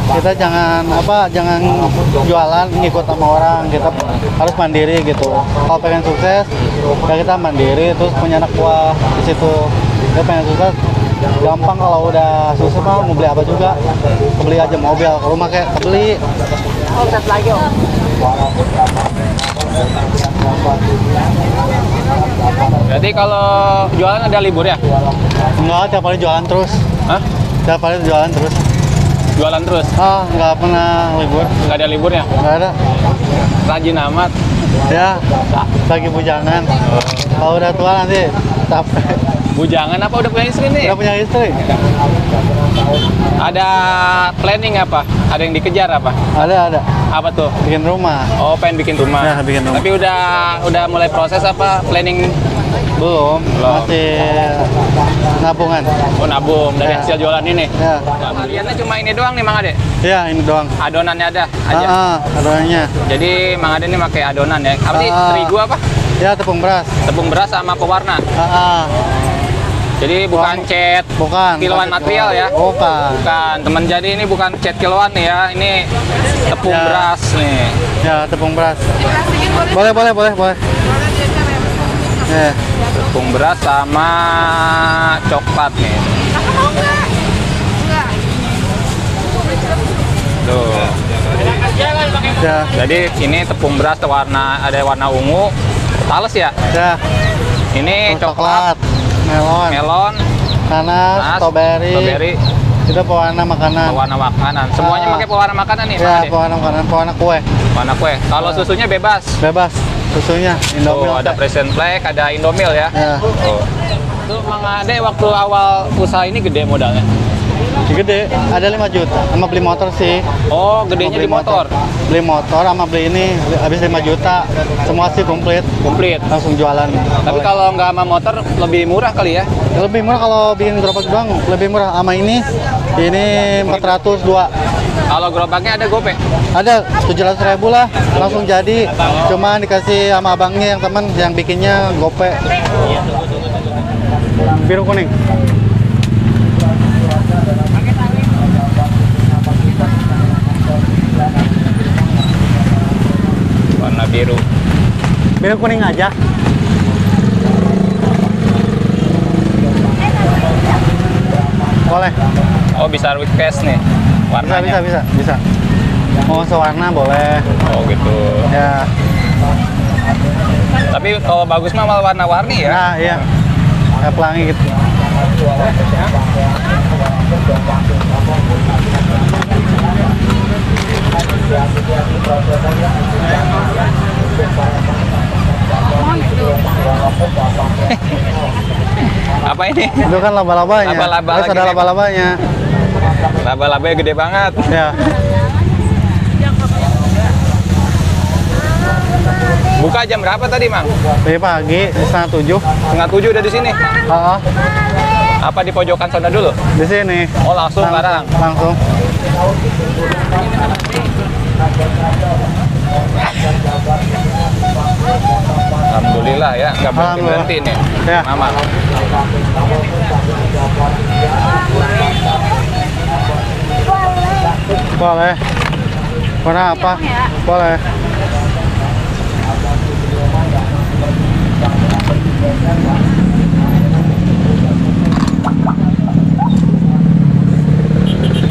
kita jangan jualan ngikut sama orang, kita harus mandiri gitu. Kalau pengen sukses ya kita mandiri, terus punya anak buah di situ. Kita pengen sukses gampang, kalau udah sukses mah mau beli apa juga, beli aja mobil, kalau rumah kayak kebeli. Berarti kalau jualan ada libur ya? Enggak, tiap hari jualan terus. Hah? Tiap hari jualan terus. Jualan terus? Ah, nggak pernah libur. Nggak ada liburnya? Nggak ada. Rajin amat. Ya, lagi bujangan. Kalau udah tua nanti capek. Bujangan apa udah punya istri nih? Udah punya istri. Ada planning apa? Ada yang dikejar apa? Ada. Apa tuh? Bikin rumah. Oh, pengen bikin rumah. Ya, bikin rumah. Tapi udah mulai proses apa? Planning? Belum. Masih nabungan. Oh, nabung dari Ya. hasil jualan ini. Ya. Bagiannya cuma ini doang nih Mang Ade? Ya, ini doang. Adonannya ada aja? Adonannya. Jadi Mang Ade ini pakai adonan ya? Apa sih? Terigu apa? Ya, tepung beras. Tepung beras sama pewarna? Jadi bukan cat kiloan material ya? Bukan, teman. Jadi ini bukan cat kiloan nih ya, ini tepung beras nih. Ya, tepung beras. Boleh. Ya. Tepung beras sama coklat nih. Tuh. Ya. Jadi ini tepung beras ada warna ungu, tales ya? Ya. Ini coklat, melon, nanas, strawberry. Itu pewarna makanan. Pewarna makanan. Semuanya pakai pewarna makanan nih. Ya, pewarna makanan, pewarna kue. Pewarna kue. Kalau susunya bebas. Bebas. Susunya Indomil. Ada Present Flag, ada Indomil ya. Ya. Itu Mang Ade waktu awal usaha ini gede modalnya? Gede, ada 5 juta. Sama beli motor sih. Oh, gedenya di motor. Beli motor sama beli ini habis 5 juta. Semua sih komplit. Langsung jualan. Tapi kalau nggak sama motor lebih murah kali ya? Lebih murah kalau bikin gerobak doang, lebih murah. Sama ini 402. Kalau gerobaknya ada gope? Ada 700.000 lah, langsung jadi. Cuma dikasih sama abangnya yang teman yang bikinnya gope. Biru kuning. Warna biru. Biru kuning aja. Boleh. Oh, bisa request nih warnanya. Bisa. Mau sewarna boleh. Oh, gitu. Ya. Tapi kalau bagus mah malah warna-warni ya. Nah, iya. Kayak pelangi gitu. Apa ini? Itu kan laba-labanya. Laba-laba Terus ada lagi. laba-labanya. Laba-labanya gede banget. Ya. Buka jam berapa tadi, Mang? Dari pagi, 6:30. 6:30 udah di sini. Apa di pojokan sana dulu? Di sini. Oh, langsung sekarang. Langsung. Alhamdulillah ya, nggak berhenti nih. Ya. Mama. Boleh. Warna apa? Boleh.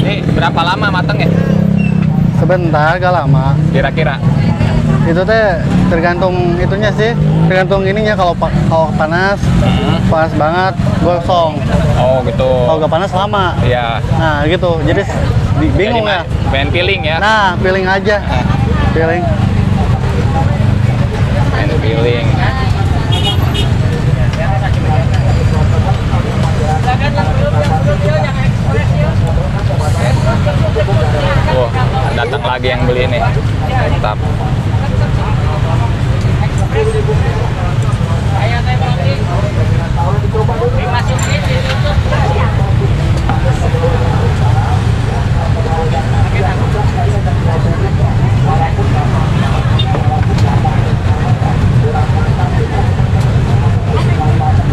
Ini berapa lama matangnya? Sebentar, gak lama. Kira-kira? Itu teh tergantung itunya sih, tergantung ininya. Kalau panas, panas banget, gosong. Oh gitu. Kalau gak panas lama. Iya. Nah gitu, jadi bingung ya. Main peeling ya? Nah, peeling aja. Peeling. Main peeling. Wah, datang lagi yang beli nih. Mantap.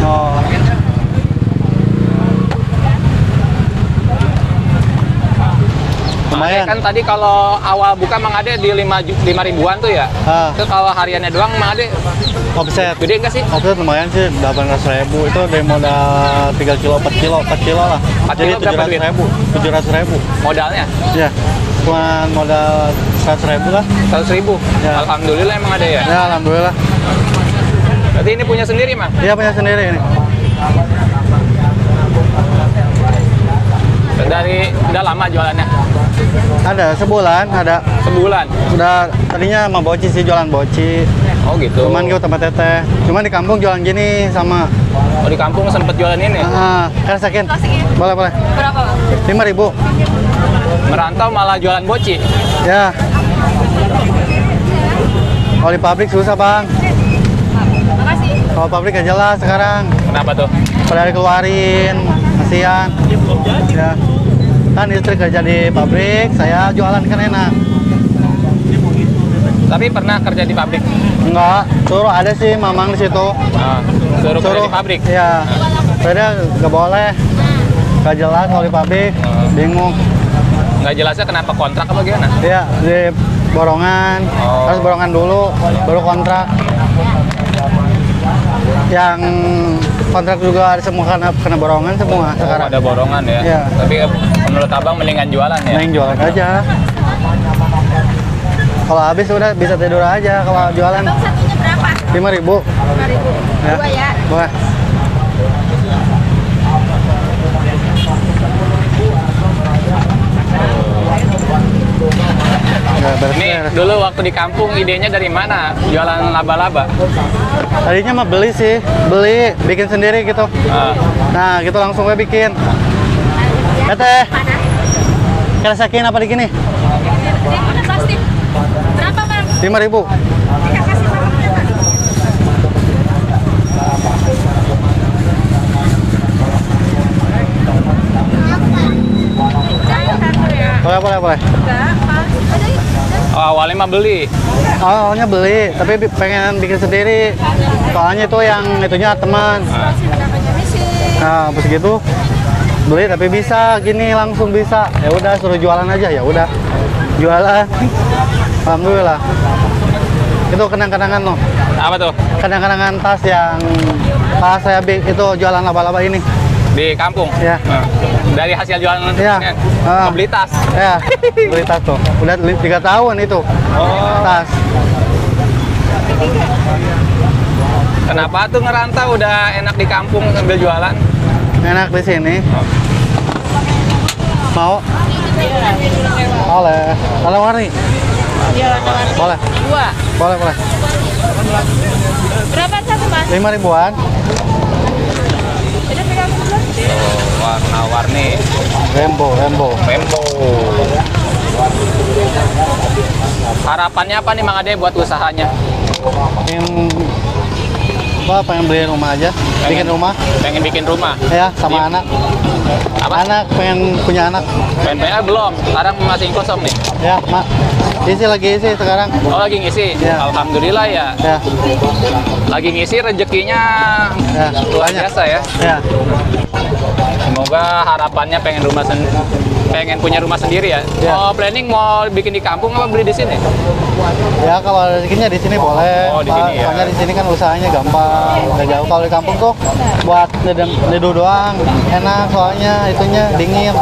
Oh. lumayan. Kan tadi kalau awal buka Mang Ade di 5 ribuan tuh ya. Itu kalau hariannya doang Mang Ade Offset. gede nggak sih? Offset lumayan sih, 800.000 itu dari modal 3 kilo, 4 kilo lah. 4 Jadi kilo berapa duit? 700.000. Modalnya Ya, cuma modal 100.000 lah. 100.000. Ya. Alhamdulillah emang ada ya. Ya, alhamdulillah. Berarti ini punya sendiri Mang? Iya punya sendiri ini. Udah lama jualannya? Ada sebulan, ada. Sebulan? Udah tadinya sama boci sih, jualan boci. Oh gitu. Cuman gitu tempat teteh. Cuman di kampung jualan gini sama. Oh di kampung sempet jualan ini? Kan sakin. Boleh, boleh. Berapa Bang? 5.000. Merantau malah jualan boci? Ya. Kalau di pabrik susah bang. Makasih. Kalau pabrik gak jelas sekarang. Kenapa tuh? Pada dikeluarin, kasihan. Ya. Kan istri kerja di pabrik, saya jualan kan enak. Tapi pernah kerja di pabrik? Enggak, suruh ada sih mamang di situ. Suruh kerja di pabrik? Iya. Saya nggak boleh. Nggak jelas kalau di pabrik, bingung. Nggak jelasnya kenapa kontrak apa gimana? Iya, di borongan. Harus borongan dulu, baru kontrak. Yang kontrak juga ada semua kena borongan semua sekarang. Ada borongan ya? Iya. Tapi menurut abang mendingan jualan ya? Mending jualan aja. Kalau habis udah bisa tidur aja kalau jualan. Bang satunya berapa? 5.000. 5.000. Ya. Dua ya. Boleh. Nggak Ini beres-beres. dulu waktu di kampung idenya dari mana? Jualan laba-laba? Tadinya mah beli sih, beli, bikin sendiri gitu. Nah, gitu langsung gue bikin. Teh, kerasakin apa di gini? Ini udah plastik. Berapa Bang? 5.000. Kita kasih sama berapa? Boleh, boleh, boleh. Enggak, Bang. Ada ya? Oh, awalnya mah beli. Awalnya beli, tapi pengen bikin sendiri. Soalnya itu yang itunya teman. Namanya misi. Nah, pas gitu beli tapi bisa gini langsung bisa. Ya udah suruh jualan aja, ya udah. Jualan. Alhamdulillah. Itu kenang-kenangan loh. Apa tuh? Kenang-kenangan tas yang pas saya itu jualan laba-laba ini. Di kampung? Ya. Dari hasil jualan Iya. beli tas? Ya, beli tas tuh. Udah 3 tahun itu. Oh. Tas. Kenapa tuh ngerantau udah enak di kampung sambil jualan? Enak di sini. Mau? Boleh. Kalau warni? Iya, warna-warni. Boleh. Dua. Boleh, boleh. Berapa satu Mas? 5.000-an. Udah pegang dulu. Warna-warni. Rainbow. Rainbow. Harapannya apa nih Mang Ade buat usahanya? Pengen beli rumah aja, bikin rumah. Pengen bikin rumah? Ya, sama anak. Apa? Anak, pengen punya anak. PNPL belum, sekarang masih kosong nih. Ya, Mak. Lagi isi sekarang. Oh, lagi ngisi? Ya. Alhamdulillah ya. Ya, Lagi ngisi rezekinya ya. luar Banyak. biasa ya. Ya, Semoga harapannya pengen punya rumah sendiri ya. Ya. Mau planning mau bikin di kampung apa beli di sini? ya kalau rezekinya di sini boleh. Oh, di sini ya. Soalnya di sini kan usahanya gampang, nggak jauh. Kalau di kampung tuh buat neduh doang, enak soalnya itunya dingin.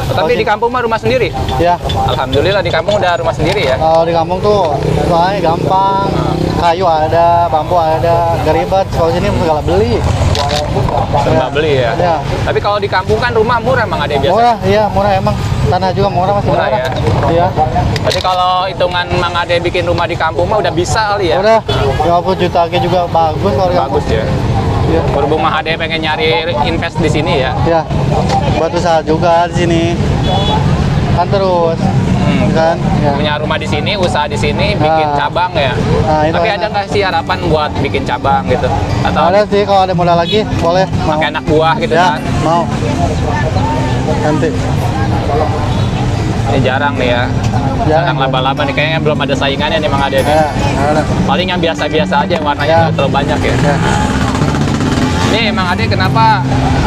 Tapi di kampung mah rumah sendiri? Ya, Alhamdulillah di kampung udah rumah sendiri ya. kalau di kampung tuh soalnya gampang, kayu ada, bambu ada, gak ribet. Kalau sini segala beli. Serba beli ya. Ya. Tapi kalau di kampung kan rumah murah Mang Ade biasa. Murah, iya murah emang. Tanah juga murah, masih Murah murah. ya? Iya. Jadi kalau hitungan Mang Ade bikin rumah di kampung mah udah bisa kali ya? Udah, 50 juta aja juga bagus kalau di kampung. Bagus ya. Iya. Berhubung Mang Ade pengen nyari invest di sini ya. Ya, buat usaha juga di sini. Kan terus, kan? Ya. Punya rumah di sini, usaha di sini, bikin Ah. cabang ya. Nah, itu Tapi enak. ada nggak sih harapan buat bikin cabang gitu? Atau Ada sih kalau ada modal lagi, boleh. Mau. pakai anak buah gitu Ya, kan? mau. Nanti. Ini jarang nih ya. Jarang Jarang. laba-laba nih, kayaknya belum ada saingannya nih Mang Ade nih. Ya, ada. Paling yang biasa-biasa aja yang warnanya Ya. nggak terlalu banyak ya. Ya. Nih Mang Ade kenapa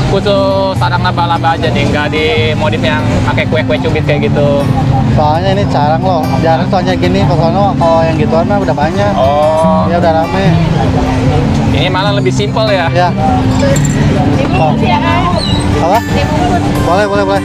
khusus sarang laba-laba aja nih, nggak di modif yang pakai kue-kue cubit kayak gitu. Soalnya ini jarang loh, jarang soalnya gini. Kalau yang gituan mah udah banyak. Oh, Ya udah rame. ini malah lebih simpel ya. Ya. Dibungkus ya, Kak. Apa? Dibungkus. Boleh.